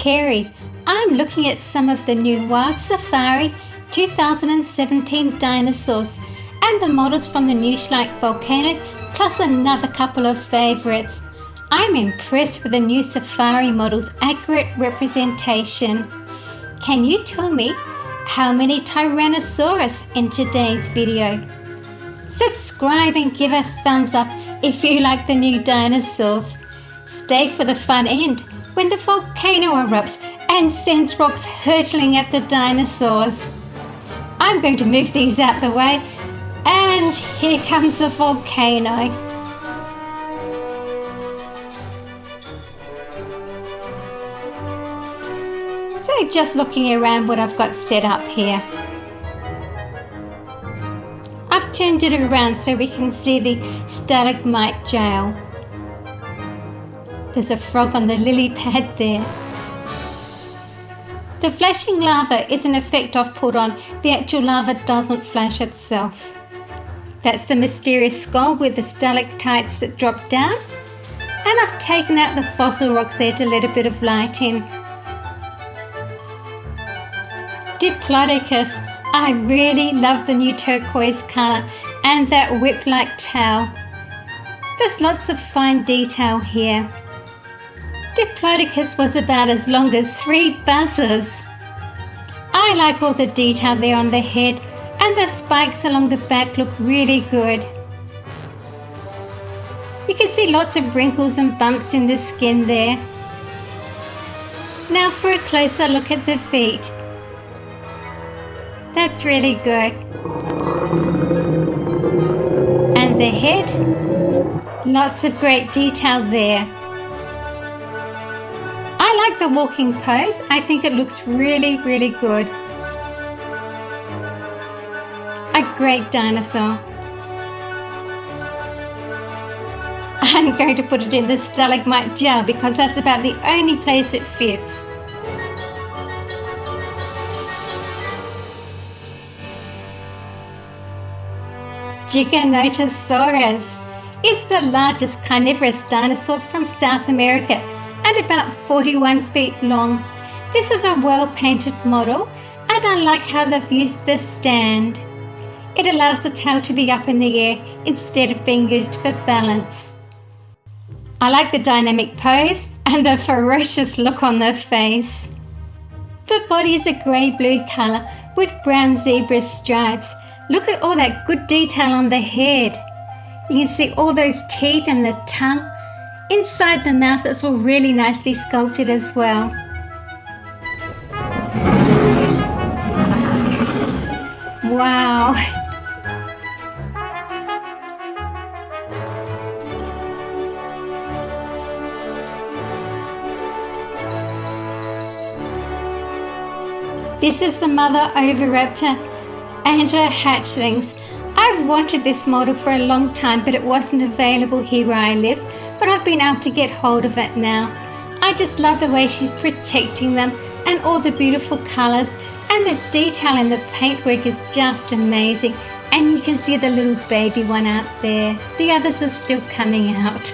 Kerry. I'm looking at some of the new Wild Safari 2017 Dinosaurs and the models from the new Schleich Volcano, plus another couple of favourites. I'm impressed with the new Safari model's accurate representation. Can you tell me how many Tyrannosaurus in today's video? Subscribe and give a thumbs up if you like the new dinosaurs. Stay for the fun end when the volcano erupts and sends rocks hurtling at the dinosaurs. I'm going to move these out the way, and here comes the volcano. So just looking around what I've got set up here. I've turned it around so we can see the stalagmite jail. There's a frog on the lily pad there. The flashing lava is an effect I've put on. The actual lava doesn't flash itself. That's the mysterious skull with the stalactites that drop down. And I've taken out the fossil rocks there to let a bit of light in. Diplodocus. I really love the new turquoise colour and that whip-like tail. There's lots of fine detail here. Diplodocus was about as long as 3 buses. I like all the detail there on the head, and the spikes along the back look really good. You can see lots of wrinkles and bumps in the skin there. Now for a closer look at the feet. That's really good. And the head, lots of great detail there. I like the walking pose. I think it looks really, really good. A great dinosaur. I'm going to put it in the stalagmite gel because that's about the only place it fits. Giganotosaurus is the largest carnivorous dinosaur from South America and about 41 feet long. This is a well-painted model, and I like how they've used the stand. It allows the tail to be up in the air instead of being used for balance. I like the dynamic pose and the ferocious look on the face. The body is a grey-blue colour with brown zebra stripes. Look at all that good detail on the head. You can see all those teeth and the tongue. Inside the mouth it's all really nicely sculpted as well. Wow! This is the mother oviraptor and her hatchlings. I've wanted this model for a long time, but it wasn't available here where I live, but I've been able to get hold of it now. I just love the way she's protecting them and all the beautiful colours, and the detail in the paintwork is just amazing. And you can see the little baby one out there. The others are still coming out.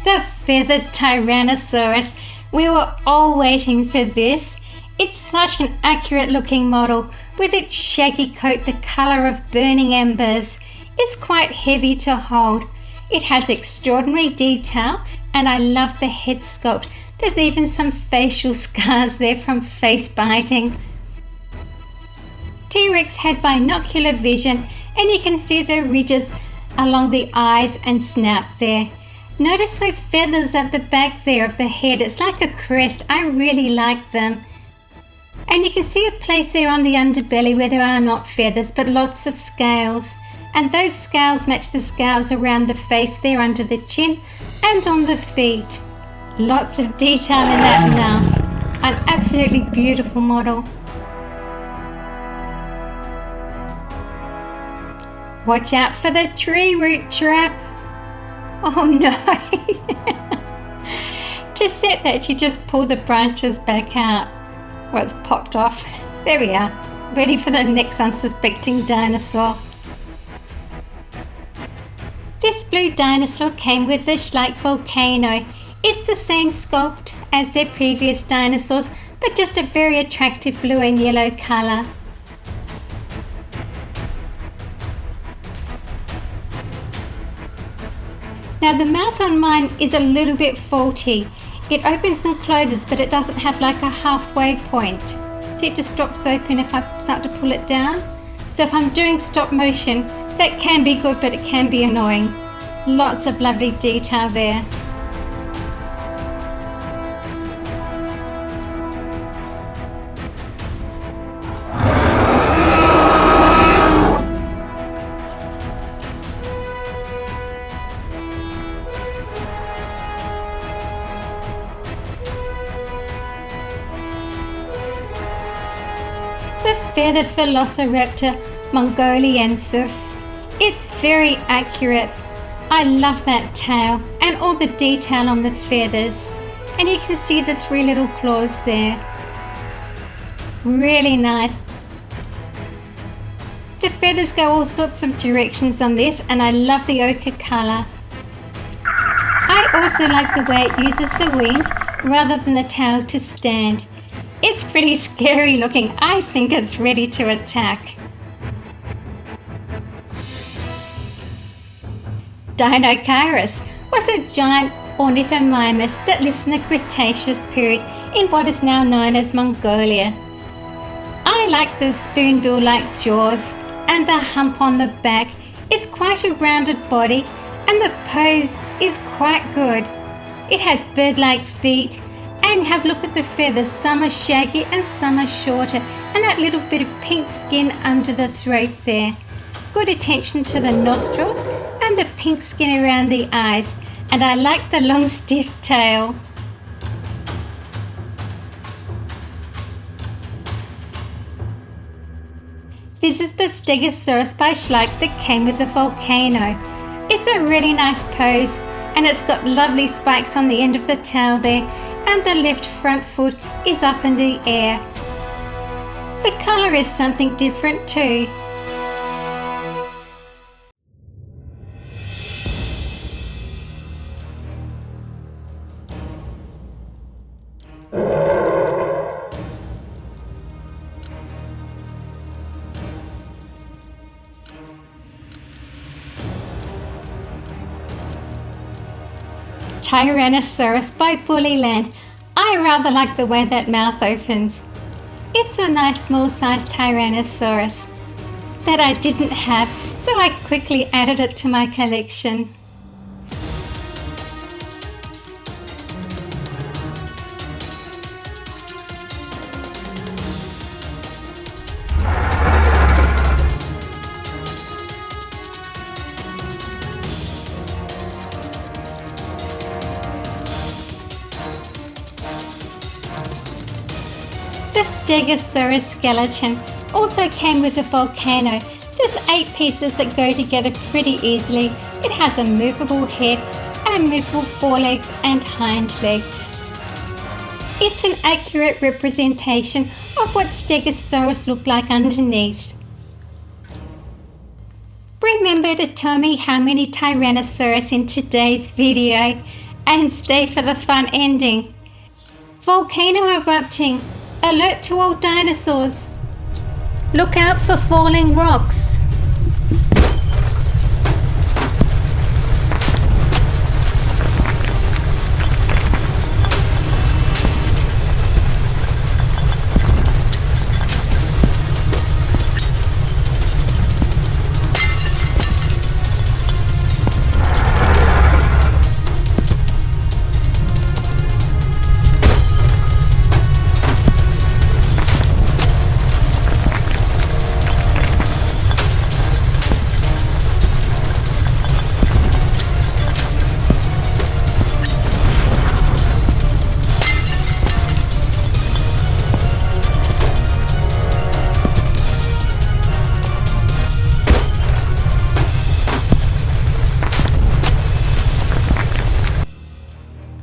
The feathered Tyrannosaurus. We were all waiting for this. It's such an accurate looking model with its shaggy coat the colour of burning embers. It's quite heavy to hold. It has extraordinary detail, and I love the head sculpt. There's even some facial scars there from face biting. T-Rex had binocular vision, and you can see the ridges along the eyes and snout there. Notice those feathers at the back there of the head. It's like a crest. I really like them. And you can see a place there on the underbelly where there are not feathers but lots of scales. And those scales match the scales around the face there under the chin and on the feet. Lots of detail in that mouth. An absolutely beautiful model. Watch out for the tree root trap. Oh no! To set that, you just pull the branches back out. Well, it's popped off. There we are, ready for the next unsuspecting dinosaur. This blue dinosaur came with the Schleich Volcano. It's the same sculpt as their previous dinosaurs, but just a very attractive blue and yellow colour. Now the mouth on mine is a little bit faulty. It opens and closes, but it doesn't have like a halfway point. See, it just drops open if I start to pull it down. So if I'm doing stop motion, that can be good, but it can be annoying. Lots of lovely detail there. The feathered Velociraptor mongoliensis. It's very accurate. I love that tail and all the detail on the feathers. And you can see the 3 little claws there. Really nice. The feathers go all sorts of directions on this, and I love the ochre colour. I also like the way it uses the wing rather than the tail to stand. It's pretty scary looking. I think it's ready to attack. Dinosaurus was a giant ornithomimos that lived in the Cretaceous period in what is now known as Mongolia. I like the spoonbill-like jaws and the hump on the back. It's quite a rounded body and the pose is quite good. It has bird-like feet, and have a look at the feathers. Some are shaggy and some are shorter, and that little bit of pink skin under the throat there. Good attention to the nostrils and the pink skin around the eyes, and I like the long stiff tail. This is the Stegosaurus by Schleich that came with the Volcano. It's a really nice pose, and it's got lovely spikes on the end of the tail there, and the left front foot is up in the air. The colour is something different too. Tyrannosaurus by Bullyland. I rather like the way that mouth opens. It's a nice small-sized Tyrannosaurus that I didn't have, so I quickly added it to my collection. The Stegosaurus Skeleton also came with the Volcano. There's 8 pieces that go together pretty easily. It has a movable head and movable forelegs and hind legs. It's an accurate representation of what Stegosaurus looked like underneath. Remember to tell me how many Tyrannosaurus in today's video, and stay for the fun ending. Volcano erupting. Alert to all dinosaurs. Look out for falling rocks.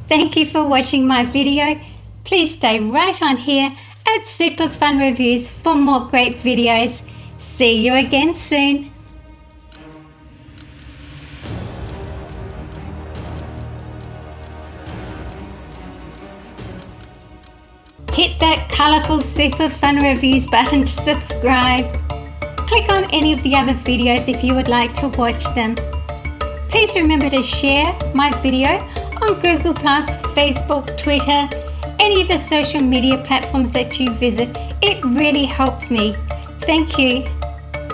Thank you for watching my video. Please stay right on here at Super Fun Reviews for more great videos. See you again soon. Hit that colourful Super Fun Reviews button to subscribe. Click on any of the other videos if you would like to watch them. Please remember to share my video on Google+, Facebook, Twitter, any of the social media platforms that you visit. It really helps me. Thank you.